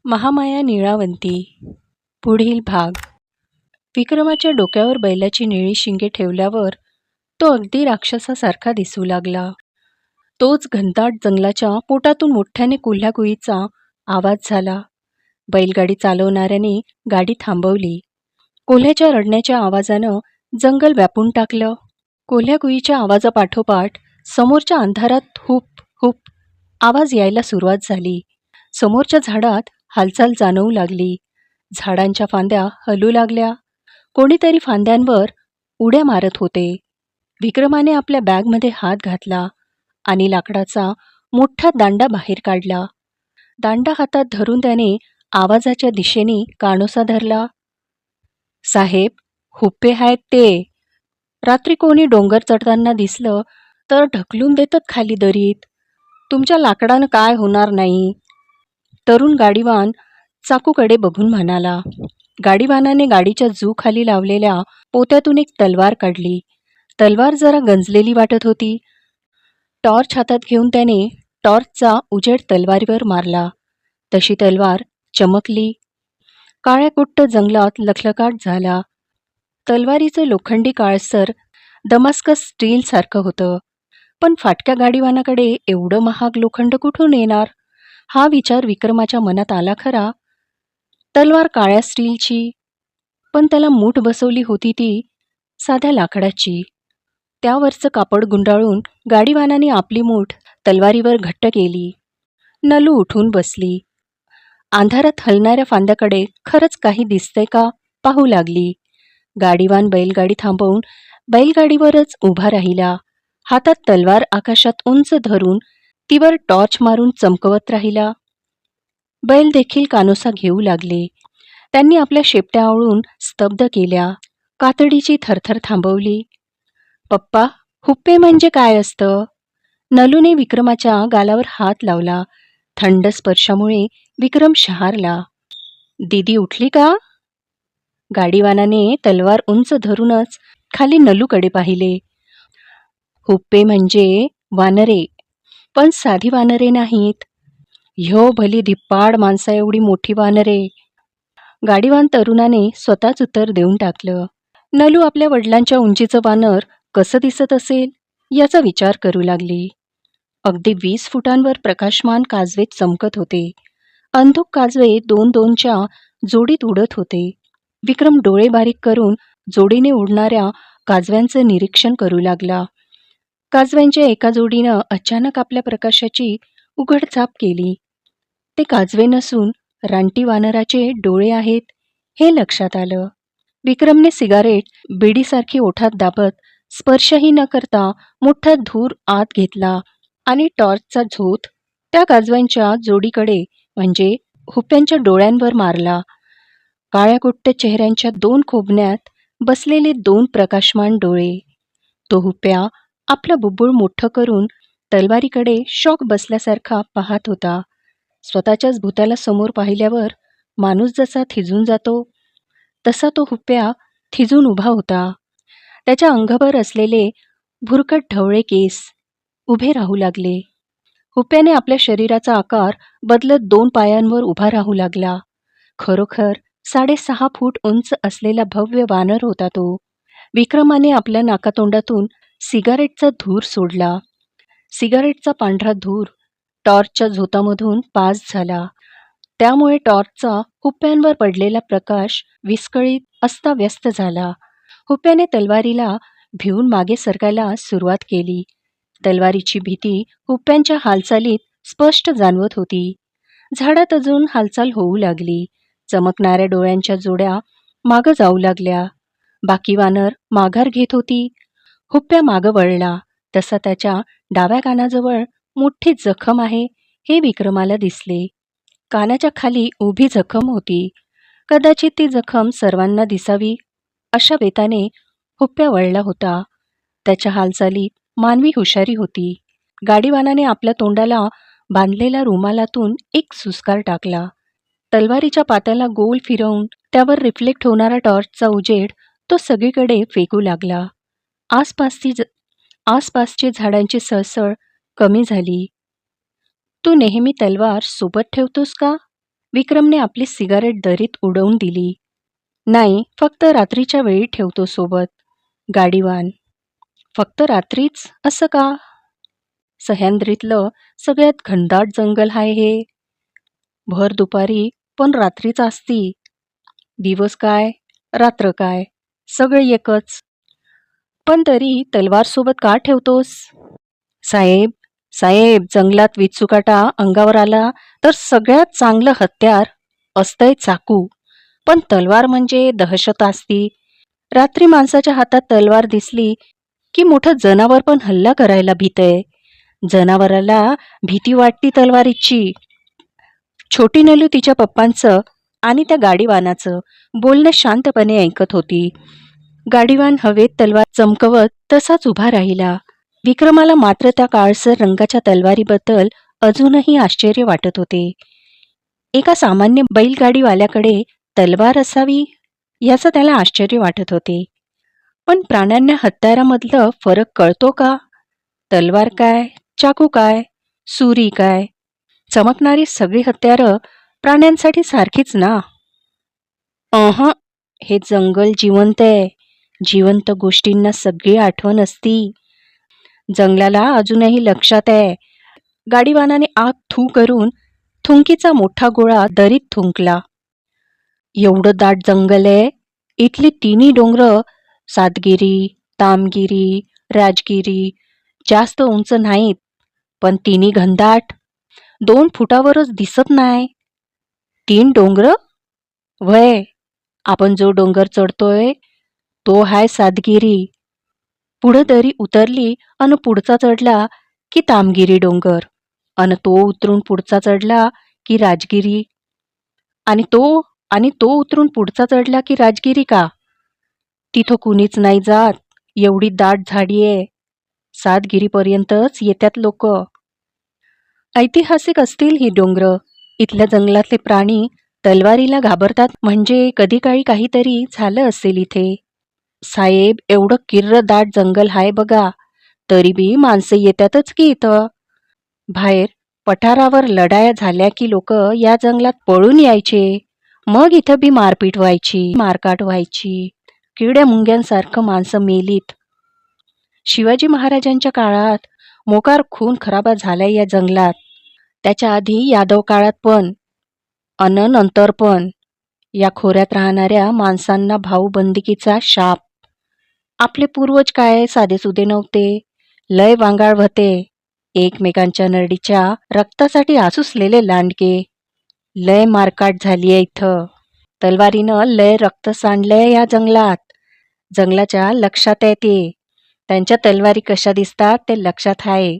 महामाया निळावंती पुढील भाग. विक्रमाच्या डोक्यावर बैलाची निळी शिंगे ठेवल्यावर तो अगदी राक्षसासारखा दिसू लागला. तोच घनदाट जंगलाच्या पोटातून मोठ्याने कोल्ह्याकुईचा आवाज झाला. बैलगाडी चालवणाऱ्याने गाडी थांबवली. कोल्ह्याच्या रडण्याच्या आवाजानं जंगल व्यापून टाकलं. कोल्ह्याकुईच्या आवाजापाठोपाठ समोरच्या अंधारात हुप हुप आवाज यायला सुरुवात झाली. समोरच्या झाडात हालचाल जाणवू लागली. झाडांच्या फांद्या हलू लागल्या. कोणीतरी फांद्यांवर उड्या मारत होते. विक्रमाने आपल्या बॅगमध्ये हात घातला आणि लाकडाचा मोठा दांडा बाहेर काढला. दांडा हातात धरून त्याने आवाजाच्या दिशेने कानोसा धरला. साहेब, हुप्पे आहेत ते. रात्री कोणी डोंगर चढताना दिसलं तर ढकलून देतात खाली दरीत. तुमच्या लाकडानं काय होणार नाही. तरुण गाडीवान चाकूकडे बघून म्हणाला. गाडीवानाने गाडीच्या खाली लावलेल्या पोत्यातून एक तलवार काढली. तलवार जरा गंजलेली वाटत होती. टॉर्च हातात घेऊन त्याने टॉर्चचा उजेड तलवारीवर मारला. तशी तलवार चमकली. काळ्या कुट्ट जंगलात लखलखाट झाला. तलवारीचं लोखंडी काळसर दमास्कस स्टीलसारखं होतं. पण फाटक्या गाडीवानाकडे एवढं महाग लोखंड कुठून येणार हा विचार विक्रमाच्या मनात आला खरा. तलवार काळ्या स्टीलची, पण त्याला मूठ बसवली होती ती साध्या लाकडाची. त्यावरचं कापड गुंडाळून गाडीवानाने आपली मूठ तलवारीवर घट्ट केली. नलू उठून बसली. अंधारात हलणाऱ्या फांद्याकडे खरंच काही दिसतंय का पाहू लागली. गाडीवान बैलगाडी थांबवून बैलगाडीवरच उभा राहिला. हातात तलवार आकाशात उंच धरून तीवर टॉर्च मारून चमकवत राहिला. बैल देखील कानोसा घेऊ लागले. त्यांनी आपल्या शेपट्या आवळून स्तब्ध केल्या. कातडीची थरथर थांबवली. पप्पा, हुप्पे म्हणजे काय असतं? नलूने विक्रमाच्या गालावर हात लावला. थंड स्पर्शामुळे विक्रम शहारला. दीदी उठली का? गाडीवानाने तलवार उंच धरूनच खाली नलूकडे पाहिले. हुप्पे म्हणजे वानरे, पण साधी वानरे नाहीत. ह्यो भली धिप्पाड माणसा एवढी मोठी वानरे. गाडीवान तरुणाने स्वतःच उत्तर देऊन टाकलं. नलू आपल्या वडिलांच्या उंचीचं वानर कसं दिसत असेल याचा विचार करू लागली. अगदी 20 फुटांवर प्रकाशमान काजवे चमकत होते. अंधुक काजवे 2-2च्या जोडीत उडत होते. विक्रम डोळे बारीक करून जोडीने उडणाऱ्या काजव्यांचं निरीक्षण करू लागला. काजव्यांच्या एका जोडीनं अचानक आपल्या प्रकाशाची उघडझाप केली. ते काजवे नसून रानटी वानराचे डोळे आहेत हे लक्षात आलं. विक्रमने सिगारेट बिडीसारखी ओठात दाबत स्पर्शही न करता मोठा धूर आत घेतला आणि टॉर्चचा झोत त्या काजव्यांच्या जोडीकडे म्हणजे हुप्प्यांच्या डोळ्यांवर मारला. काळ्या कुट्ट चेहऱ्यांच्या 2 खोबण्यात बसलेले 2 प्रकाशमान डोळे. तो हुप्प्या आपलं बुब्बुळ मोठं करून तलवारीकडे शॉक बसल्यासारखा पाहत होता. स्वतःच्याच भूताला समोर पाहिल्यावर माणूस जसा थिजून जातो तसा तो हुप्प्या थिजून उभा होता. त्याच्या अंगभर असलेले भुरकट ढवळे केस उभे राहू लागले. हुप्प्याने आपल्या शरीराचा आकार बदलत 2 पायांवर उभा राहू लागला. खरोखर 6.5 फूट उंच असलेला भव्य वानर होता तो. विक्रमाने आपल्या नाकातोंडातून सिगारेटचा धूर सोडला. सिगारेटचा पांढरा धूर टॉर्चच्या झोतामधून पास झाला. त्यामुळे टॉर्चचा हुप्प्यांवर पडलेला प्रकाश विस्कळीत अस्ताव्यस्त झाला. हुप्प्याने तलवारीला भिवून मागे सरकायला सुरुवात केली. तलवारीची भीती हुप्प्यांच्या हालचालीत स्पष्ट जाणवत होती. झाडात अजून हालचाल होऊ लागली. चमकणाऱ्या डोळ्यांच्या जोड्या मागं जाऊ लागल्या. बाकी वानर माघार घेत होती. हुप्प्या मागं वळला तसा त्याच्या डाव्या कानाजवळ मोठी जखम आहे हे विक्रमाला दिसले. कानाच्या खाली उभी जखम होती. कदाचित ती जखम सर्वांना दिसावी अशा बेताने हुप्प्या वळला होता. त्याच्या हालचालीत मानवी हुशारी होती. गाडीवानाने आपल्या तोंडाला बांधलेल्या रुमालातून एक सुस्कार टाकला. तलवारीच्या पात्याला गोल फिरवून त्यावर रिफ्लेक्ट होणारा टॉर्चचा उजेड तो सगळीकडे फेकू लागला. आसपासची झाडांची सळसळ कमी झाली. तू नेहमी तलवार सोबत ठेवतोस का? विक्रमने आपली सिगारेट दरीत उडवून दिली. नाही, फक्त रात्रीच्या वेळी ठेवतो सोबत. गाडीवान. फक्त रात्रीच असं का? सह्याद्रीतलं सगळ्यात घनदाट जंगल आहे हे. भर दुपारी पण रात्रीच असती. दिवस काय, रात्र काय, सगळे एकच. पण तरी तलवार सोबत का ठेवतोस? साहेब, साहेब, जंगलात विचुकाटा अंगावर आला तर सगळ्यात चांगलं हत्यार असतंय चाकू. पण तलवार म्हणजे दहशत असती. रात्री माणसाच्या हातात तलवार दिसली की मोठं जनावर पण हल्ला करायला भीतंय. जनावराला भीती वाटती तलवारीची. छोटी नलू तिच्या पप्पांचं आणि त्या गाडीवानाचं बोलणं शांतपणे ऐकत होती. गाडीवान हवेत तलवार चमकवत तसाच उभा राहिला. विक्रमाला मात्र त्या काळसर रंगाच्या तलवारीबद्दल अजूनही आश्चर्य वाटत होते. एका सामान्य बैलगाडीवाल्याकडे तलवार असावी याचं त्याला आश्चर्य वाटत होते. पण प्राण्यांना हत्यारामधलं फरक कळतो का? तलवार काय, चाकू काय, सुरी काय, चमकणारी सगळी हत्यारं प्राण्यांसाठी सारखीच ना? हे जंगल जिवंत आहे. जिवंत गोष्टींना सगळी आठवण असती. जंगलाला अजूनही लक्षात आहे. गाडीवानाने आग थू करून थुंकीचा मोठा गोळा दरीत थुंकला. एवढं दाट जंगल आहे. इथली तिन्ही डोंगर, सातगिरी, तामगिरी, राजगिरी, जास्त उंच नाहीत, पण तिन्ही घनदाट. 2 फुटावरच दिसत नाही. 3 डोंगर? व्हय, आपण जो डोंगर चढतोय तो हाय सातगिरी. पुढं दरी उतरली अन पुढचा चढला की तामगिरी डोंगर, अन तो उतरून पुढचा चढला की राजगिरी, आणि तो उतरून पुढचा चढला की राजगिरी का? तिथं कुणीच नाही जात. एवढी दाट झाडी आहे. सातगिरीपर्यंतच येतात लोक. ऐतिहासिक असतील ही डोंगर. इथल्या जंगलातले प्राणी तलवारीला घाबरतात म्हणजे कधी काळी काहीतरी झालं असेल इथे. साहेब, एवढं किर्र दाट जंगल हाय बघा, तरी बी माणसं येतातच की इथं. बाहेर पठारावर लढाया झाल्या की लोक या जंगलात पळून यायचे. मग इथं बी मारपीट व्हायची, मारकाट व्हायची. किड्या मुंग्यांसारखं माणसं मेलीत. शिवाजी महाराजांच्या काळात मोकार खून खराबा झालाय या जंगलात. त्याच्या आधी यादव काळात पण, अन नंतर पण. या खोऱ्यात राहणाऱ्या माणसांना भाऊबंदिकीचा शाप. आपले पूर्वज काय साधेसुधे नव्हते. लय वांगाळ व्हते. एकमेकांच्या नरडीच्या रक्तासाठी आसुसलेले लांडगे. लय मारकाट झालीये इथं. तलवारीनं लय रक्त सांडलंय या जंगलात. जंगलाच्या लक्षात आहे ते. त्यांच्या तलवारी कशा दिसतात ते लक्षात आहे.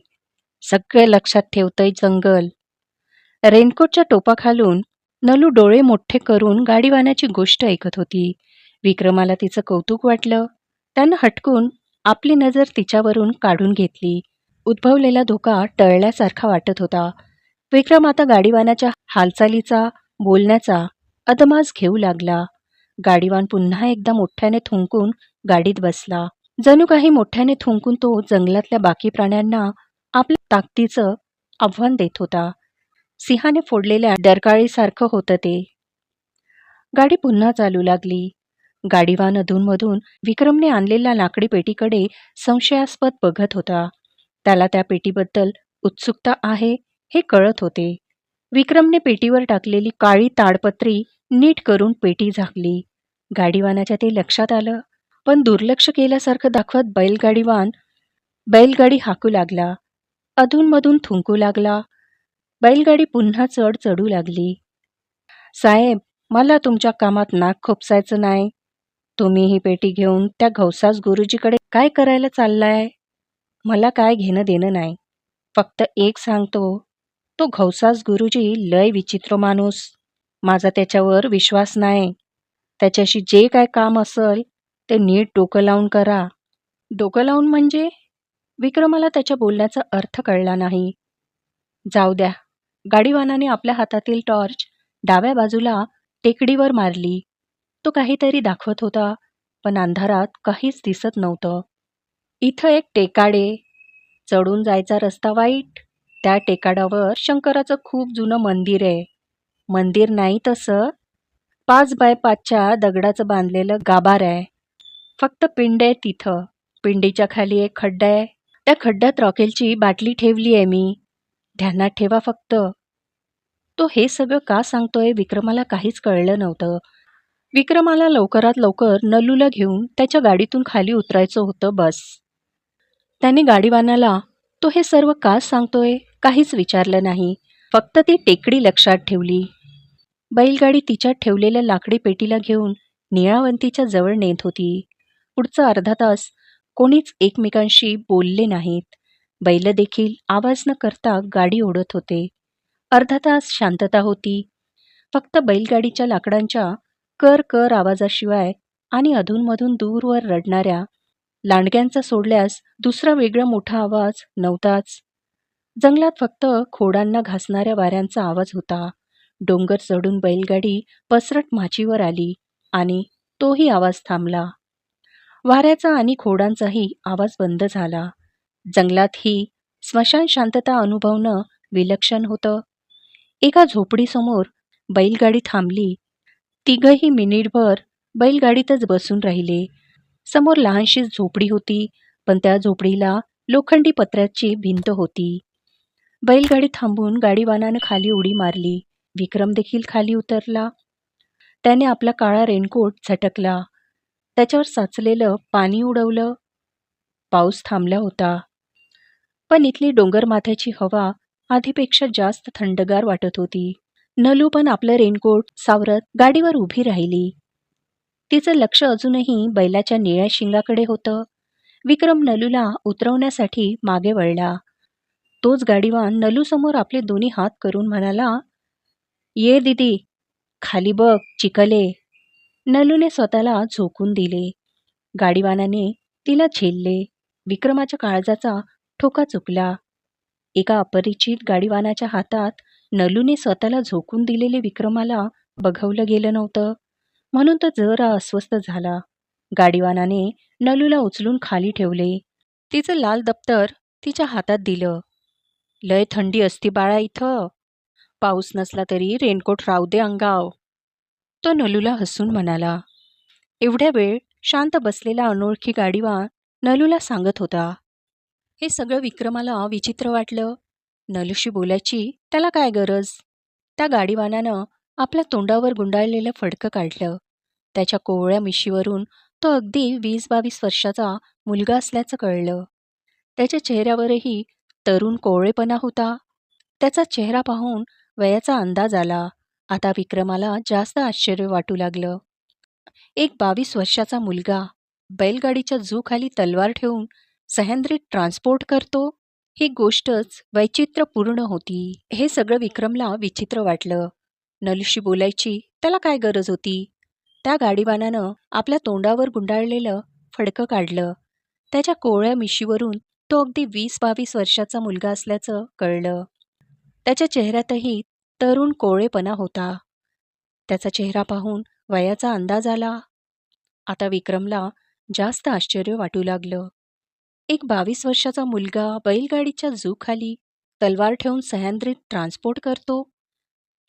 सगळे लक्षात ठेवतंय जंगल. रेनकोटच्या टोपाखालून नलू डोळे मोठे करून गाडीवानाची गोष्ट ऐकत होती. विक्रमाला तिचं कौतुक वाटलं. त्यानं हटकून आपली नजर तिच्यावरून काढून घेतली. उद्भवलेला धोका टळल्यासारखा वाटत होता. विक्रम आता गाडीवानाच्या हालचालीचा, बोलण्याचा अदमास घेऊ लागला. गाडीवान पुन्हा एकदा मोठ्याने थुंकून गाडीत बसला. जणू काही मोठ्याने थुंकून तो जंगलातल्या बाकी प्राण्यांना आपल्या ताकदीचं आव्हान देत होता. सिंहाने फोडलेल्या डरकाळीसारखं होतं ते. गाडी पुन्हा चालू लागली. गाडीवान अधूनमधून विक्रमने आणलेल्या लाकडी पेटीकडे संशयास्पद बघत होता. त्याला त्या पेटीबद्दल उत्सुकता आहे हे कळत होते. विक्रमने पेटीवर टाकलेली काळी ताडपत्री नीट करून पेटी झाकली. गाडीवानाच्या ते लक्षात आलं, पण दुर्लक्ष केल्यासारखं दाखवत बैलगाडी हाकू लागला. अधूनमधून थुंकू लागला. बैलगाडी पुन्हा चढू लागली. साहेब, मला तुमच्या कामात नाक खोपसायचं नाही. तुम्ही ही पेटी घेऊन त्या घौसास गुरुजीकडे काय करायला चाललाय? मला काय घेणं देणं नाही. फक्त एक सांगतो, तो घौसास गुरुजी लय विचित्र माणूस. माझा त्याच्यावर विश्वास नाही. त्याच्याशी जे काय काम असेल ते नीट डोकं लावून करा. डोकं लावून म्हणजे? विक्रमाला त्याच्या बोलण्याचा अर्थ कळला नाही. जाऊ द्या. गाडीवानाने आपल्या हातातील टॉर्च डाव्या बाजूला टेकडीवर मारली. तो काहीतरी दाखवत होता, पण अंधारात काहीच दिसत नव्हतं. इथं एक टेकाडे. चढून जायचा रस्ता वाईट. त्या टेकाडावर शंकराचं खूप जुनं मंदिर आहे. मंदिर नाही तसं, 5x5च्या दगडाचं बांधलेलं गाभार आहे. फक्त पिंड आहे तिथं. पिंडीच्या खाली एक खड्डा आहे. त्या खड्ड्यात रॉकेलची बाटली ठेवली आहे मी. ध्यानात ठेवा फक्त. तो हे सगळं का सांगतोय विक्रमाला काहीच कळलं नव्हतं. विक्रमाला लवकरात लवकर नलूला घेऊन त्याच्या गाडीतून खाली उतरायचं होतं बस. त्याने गाडीवानाला तो हे सर्व का सांगतोय काहीच विचारलं नाही. फक्त ती टेकडी लक्षात ठेवली. बैलगाडी तिच्यात ठेवलेल्या लाकडी पेटीला घेऊन निळावंतीच्या जवळ नेत होती. पुढचा अर्धा तास कोणीच एकमेकांशी बोलले नाहीत. बैल देखील आवाज न करता गाडी ओढत होते. अर्धा तास शांतता होती. फक्त बैलगाडीच्या लाकडांच्या कर कर आवाजाशिवाय आणि अधूनमधून दूरवर रडणाऱ्या लांडग्यांचा सोडल्यास दुसरा वेगळा मोठा आवाज नव्हताच. जंगलात फक्त खोडांना घासणाऱ्या वाऱ्यांचा आवाज होता. डोंगर चढून बैलगाडी पसरट माचीवर आली आणि तोही आवाज थांबला. वाऱ्याचा आणि खोडांचाही आवाज बंद झाला. जंगलात ही स्मशान शांतता अनुभवणं विलक्षण होतं. एका झोपडीसमोर बैलगाडी थांबली. तिघही मिनिटभर बैलगाडीतच बसून राहिले. समोर लहानशी झोपडी होती, पण त्या झोपडीला लोखंडी पत्र्याची भिंत होती. बैलगाडी थांबून गाडीवानानं खाली उडी मारली. विक्रम देखील खाली उतरला. त्याने आपला काळा रेनकोट झटकला. त्याच्यावर साचलेलं पाणी उडवलं. पाऊस थांबला होता, पण इथली डोंगरमाथ्याची हवा आधीपेक्षा जास्त थंडगार वाटत होती. नलू पण आपलं रेनकोट सावरत गाडीवर उभी राहिली. तिचं लक्ष अजूनही बैलाच्या निळ्या शिंगाकडे होतं. विक्रम नलूला उतरवण्यासाठी मागे वळला. तोच गाडीवान नलूसमोर आपले दोन्ही हात करून म्हणाला, "ये दीदी, खाली बघ, चिखले." नलूने स्वतःला झोकून दिले. गाडीवानाने तिला झेलले. विक्रमाच्या काळजाचा ठोका चुकला. एका अपरिचित गाडीवानाच्या हातात नलूने स्वतःला झोकून दिलेले विक्रमाला बघवलं गेलं नव्हतं, म्हणून तो जरा अस्वस्थ झाला. गाडीवानाने नलूला उचलून खाली ठेवले. तिचं लाल दप्तर तिच्या हातात दिलं. "लय थंडी असती बाळा इथं. पाऊस नसला तरी रेनकोट राहू दे अंगाव." तो नलूला हसून म्हणाला. एवढ्या वेळ शांत बसलेला अनोळखी गाडीवान नलूला सांगत होता. हे सगळं विक्रमाला विचित्र वाटलं. नलूशी बोलायची त्याला काय गरज? त्या गाडीवानानं आपल्या तोंडावर गुंडाळलेलं फडकं काढलं. त्याच्या कोवळ्या मिशीवरून तो अगदी 20-22 वर्षाचा मुलगा असल्याचं कळलं. त्याच्या चेहऱ्यावरही तरुण कोवळेपणा होता. त्याचा चेहरा पाहून वयाचा अंदाज आला. आता विक्रमाला जास्त आश्चर्य वाटू लागलं. एक 22 वर्षाचा मुलगा बैलगाडीच्या जूखाली तलवार ठेवून सह्याद्रीत ट्रान्सपोर्ट करतो, ही गोष्टच वैचित्र्यपूर्ण होती. हे सगळं विक्रमला विचित्र वाटलं. नलूशी बोलायची त्याला काय गरज होती? त्या गाडीवानानं आपल्या तोंडावर गुंडाळलेलं फडकं काढलं. त्याच्या कोवळ्या मिशीवरून तो अगदी 20-22 वर्षाचा मुलगा असल्याचं कळलं. त्याच्या चेहऱ्यातही तरुण कोवळेपणा होता. त्याचा चेहरा पाहून वयाचा अंदाज आला. आता विक्रमला जास्त आश्चर्य वाटू लागलं. एक 22 वर्षाचा मुलगा बैलगाडीच्या जूखाली तलवार ठेवून सह्याद्रीत ट्रान्सपोर्ट करतो,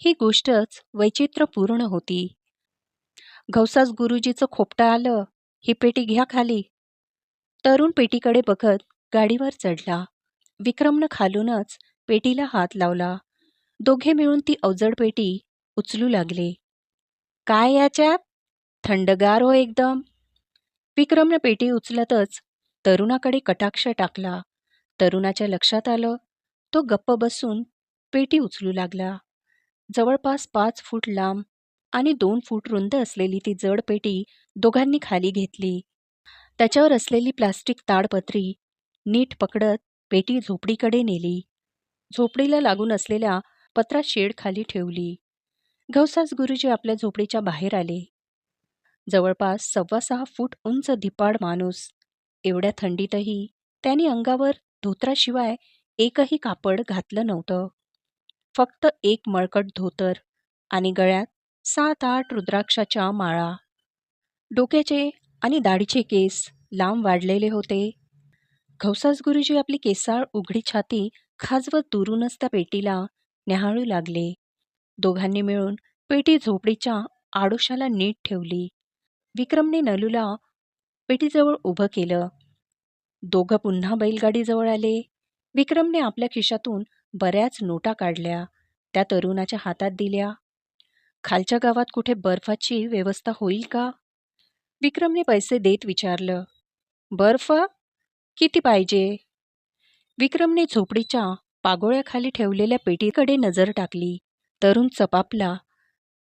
ही गोष्टच वैचित्र्यपूर्ण होती. "घौसास गुरुजीचं खोपटं आलं, ही पेटी घ्या खाली." तरुण पेटीकडे बघत गाडीवर चढला. विक्रमनं खालूनच पेटीला हात लावला. दोघे मिळून ती अवजड पेटी उचलू लागले. "काय याच्यात? थंडगार हो एकदम." विक्रमनं पेटी उचलतच तरुणाकडे कटाक्ष टाकला. तरुणाच्या लक्षात आलं. तो गप्प बसून पेटी उचलू लागला. जवळपास 5 फूट लांब आणि 2 फूट रुंद असलेली ती जड पेटी दोघांनी खाली घेतली. त्याच्यावर असलेली प्लास्टिक ताडपत्री नीट पकडत पेटी झोपडीकडे नेली. झोपडीला लागून असलेल्या पत्रा शेड खाली ठेवली. घौसास गुरुजी आपल्या झोपडीच्या बाहेर आले. जवळपास 6.25 फूट उंच धिप्पाड माणूस. एवढ्या थंडीतही त्यांनी अंगावर धोतराशिवाय एकही कापड घातलं नव्हतं. फक्त एक मळकट धोतर आणि गळ्यात 7-8 रुद्राक्षाच्या माळा. डोक्याचे आणि दाढीचे केस लांब वाढलेले होते. घौसास गुरुजी आपली केसाळ उघडी छाती खाजवत दुरूनच त्या पेटीला न्याहाळू लागले. दोघांनी मिळून पेटी झोपडीच्या आडोशाला नीट ठेवली. विक्रमने नलूला पेटीजवळ उभं केलं. दोघं पुन्हा बैलगाडीजवळ आले. विक्रमने आपल्या खिशातून बऱ्याच नोटा काढल्या. त्या तरुणाच्या हातात दिल्या. खालच्या गावात कुठे बर्फाची व्यवस्था होईल का? विक्रमने पैसे देत विचारलं. बर्फ? किती पाहिजे? विक्रमने झोपडीच्या पागोळ्याखाली ठेवलेल्या पेटीकडे नजर टाकली. तरुण चपापला.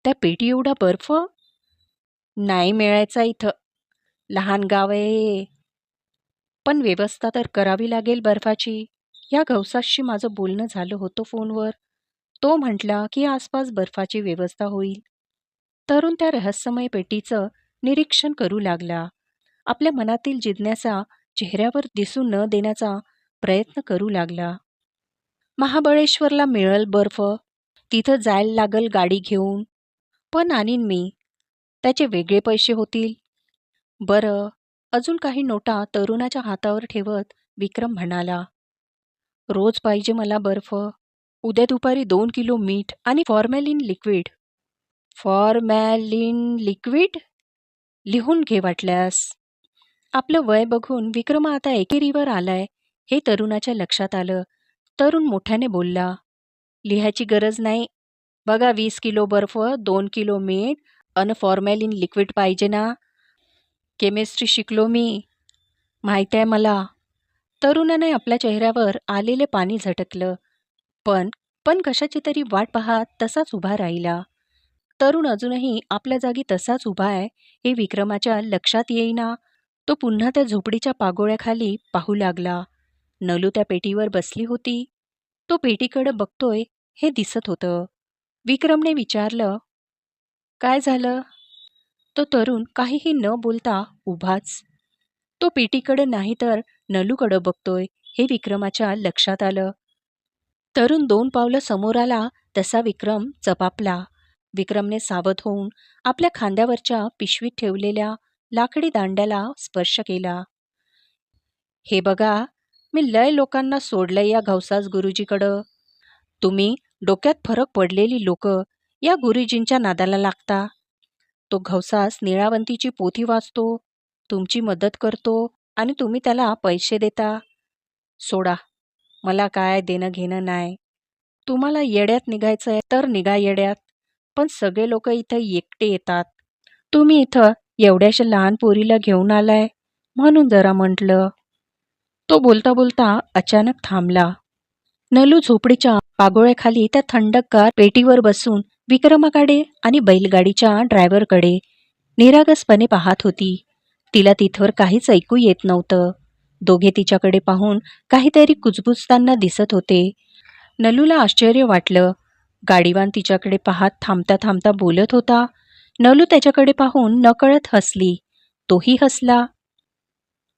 त्या पेटी एवढा बर्फ? नाही मिळायचा इथं. लहान गाव आहे. पण व्यवस्था तर करावी लागेल बर्फाची. या गवसाशी माझं बोलणं झालं होतं फोनवर. तो म्हटला की आसपास बर्फाची व्यवस्था होईल. तरुण त्या रहस्यमय पेटीचं निरीक्षण करू लागला. आपल्या मनातील जिज्ञासा चेहऱ्यावर दिसू न देण्याचा प्रयत्न करू लागला. महाबळेश्वरला मिळेल बर्फ. तिथं जायला लागल गाडी घेऊन. पण आणीन मी. त्याचे वेगळे पैसे होतील. बरं. अजून काही नोटा तरुणाच्या हातावर ठेवत विक्रम म्हणाला. रोज पाहिजे मला बर्फ. उद्या दुपारी 2 किलो मीठ आणि फॉर्मॅलिन लिक्विड. फॉर्मॅलिन लिक्विड? लिहून घे वाटल्यास. आपलं वय बघून विक्रम आता एकेरीवर आलाय हे तरुणाच्या लक्षात आलं. तरुण मोठ्याने बोलला. लिहायची गरज नाही. बघा 20 किलो बर्फ, 2 किलो मीठ अन फॉर्मॅलिन लिक्विड पाहिजे ना? केमिस्ट्री शिकलो मी. माहीत आहे मला. तरुणाने आपल्या चेहऱ्यावर आलेले पाणी झटकलं. पण कशाची तरी वाट पाहत तसाच उभा राहिला. तरुण अजूनही आपल्या जागी तसाच उभा आहे हे विक्रमाच्या लक्षात येईना. तो पुन्हा त्या झोपडीच्या पागोळ्याखाली पाहू लागला. नलू त्या पेटीवर बसली होती. तो पेटीकडे बघतोय हे दिसत होतं. विक्रमने विचारलं. काय झालं? तो तरुण काहीही न बोलता उभाच. तो पेटीकडे नाही तर नलूकडं बघतोय हे विक्रमाच्या लक्षात आलं. तरुण 2 पावलं समोर आला तसा विक्रम चपापला. विक्रमने सावध होऊन आपल्या खांद्यावरच्या पिशवीत ठेवलेल्या लाकडी दांड्याला स्पर्श केला. हे बघा, मी लय लोकांना सोडलंय या घौसास गुरुजीकडं. तुम्ही डोक्यात फरक पडलेली लोक या गुरुजींच्या नादाला लागता. तो घौसास निळावंतीची पोथी वाचतो, तुमची मदत करतो आणि तुम्ही त्याला पैसे देता. सोडा, मला काय देणं घेणं नाही. तुम्हाला येड्यात निघायचंय तर निघा येड्यात. पण सगळे लोक इथं एकटे येतात. तुम्ही इथं एवढ्याशा लहान पोरीला घेऊन आलाय म्हणून जरा म्हटलं. तो बोलता बोलता अचानक थांबला. नलू झोपडीच्या पागोळ्याखाली त्या थंडगार पेटीवर बसून विक्रमाकडे आणि बैलगाडीच्या ड्रायव्हरकडे निरागसपणे पाहत होती. तिला तिथवर काहीच ऐकू येत नव्हतं. दोघे तिच्याकडे पाहून काहीतरी कुजबुजताना दिसत होते. नलूला आश्चर्य वाटलं. गाडीवान तिच्याकडे पाहत थांबता थांबता बोलत होता. नलू त्याच्याकडे पाहून नकळत हसली. तोही हसला.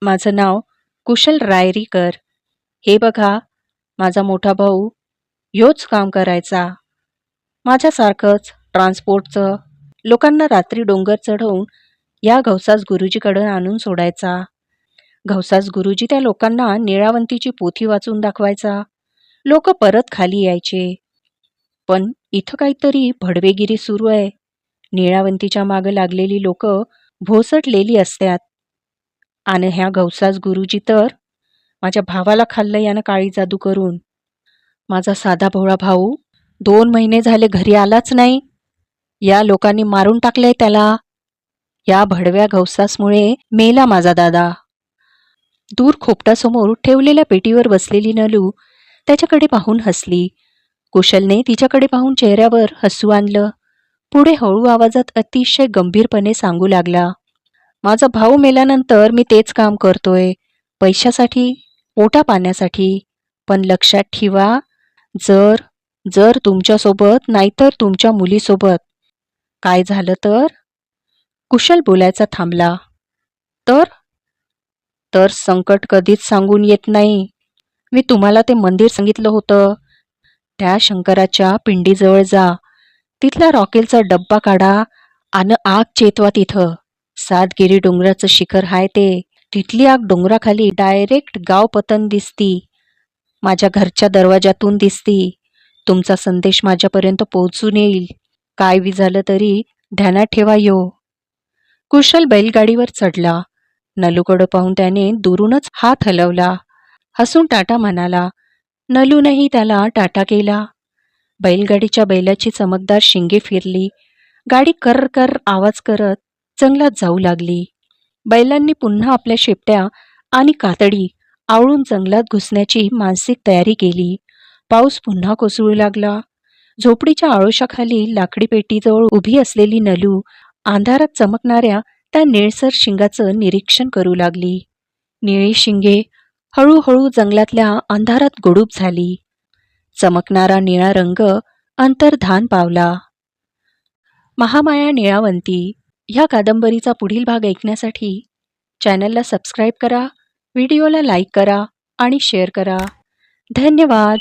माझं नाव कुशल रायरीकर. हे बघा, माझा मोठा भाऊ ह्योच काम करायचा. माझ्यासारखंच ट्रान्सपोर्टचं. लोकांना रात्री डोंगर चढवून या घौसास गुरुजीकडे आणून सोडायचा. घौसास गुरुजी त्या लोकांना निळावंतीची पोथी वाचून दाखवायचा. लोक परत खाली यायचे. पण इथं काहीतरी भडवेगिरी सुरू आहे. निळावंतीच्या मागं लागलेली लोक भोसटलेली असतात. आणि ह्या घौसास गुरुजी तर माझ्या भावाला खाल्लं यानं काळी जादू करून. माझा साधा भोळा भाऊ 2 महिने झाले घरी आलाच नाही. या लोकांनी मारून टाकलंय त्याला. या भडव्या घौसासमुळे मेला माझा दादा. दूर खोपटासमोर ठेवलेल्या पेटीवर बसलेली नलू त्याच्याकडे पाहून हसली. कुशलने तिच्याकडे पाहून चेहऱ्यावर हसू आणलं. पुढे हळू आवाजात अतिशय गंभीरपणे सांगू लागला. माझा भाऊ मेल्यानंतर मी तेच काम करतोय. पैशासाठी, पोटा पाण्यासाठी. पण लक्षात ठेवा, जर जर तुमच्यासोबत नाहीतर तुमच्या मुलीसोबत काय झालं तर? कुशल बोलायचा थांबला. तर संकट कधीच सांगून येत नाही. मी तुम्हाला ते मंदिर सांगितलं होतं. त्या शंकराच्या पिंडीजवळ जा. तिथला रॉकेलचा डब्बा काढा आणि आग चेतवा तिथं. 7 गिरी डोंगराचं शिखर हाय ते. तिथली आग डोंगराखाली डायरेक्ट गाव पतन दिसती. माझ्या घरच्या दरवाजातून दिसती. तुमचा संदेश माझ्यापर्यंत पोहोचून येईल. काय बी झालं तरी ध्यानात ठेवा यो. कुशल बैलगाडीवर चढला. नलूकडं पाहून त्याने दुरूनच हात हलवला. हसून टाटा म्हणाला. नलूनही त्याला टाटा केला. बैलगाडीच्या बैलाची चमकदार शिंगे फिरली. गाडी कर कर आवाज करत जंगलात जाऊ लागली. बैलांनी पुन्हा आपल्या शेपट्या आणि कातडी आवळून जंगलात घुसण्याची मानसिक तयारी केली. पाऊस पुन्हा कोसळू लागला. झोपडीच्या आळोशाखाली लाकडी पेटीजवळ उभी असलेली नलू अंधारात चमकणाऱ्या त्या निळसर शिंगाचं निरीक्षण करू लागली. निळी शिंगे हळूहळू जंगलातल्या अंधारात गुडूप झाली. चमकणारा निळा रंग अंतर्धान पावला. महामाया निळावंती ह्या कादंबरीचा पुढील भाग ऐकण्यासाठी चॅनलला सबस्क्राईब करा, व्हिडिओला लाईक करा आणि शेअर करा. धन्यवाद.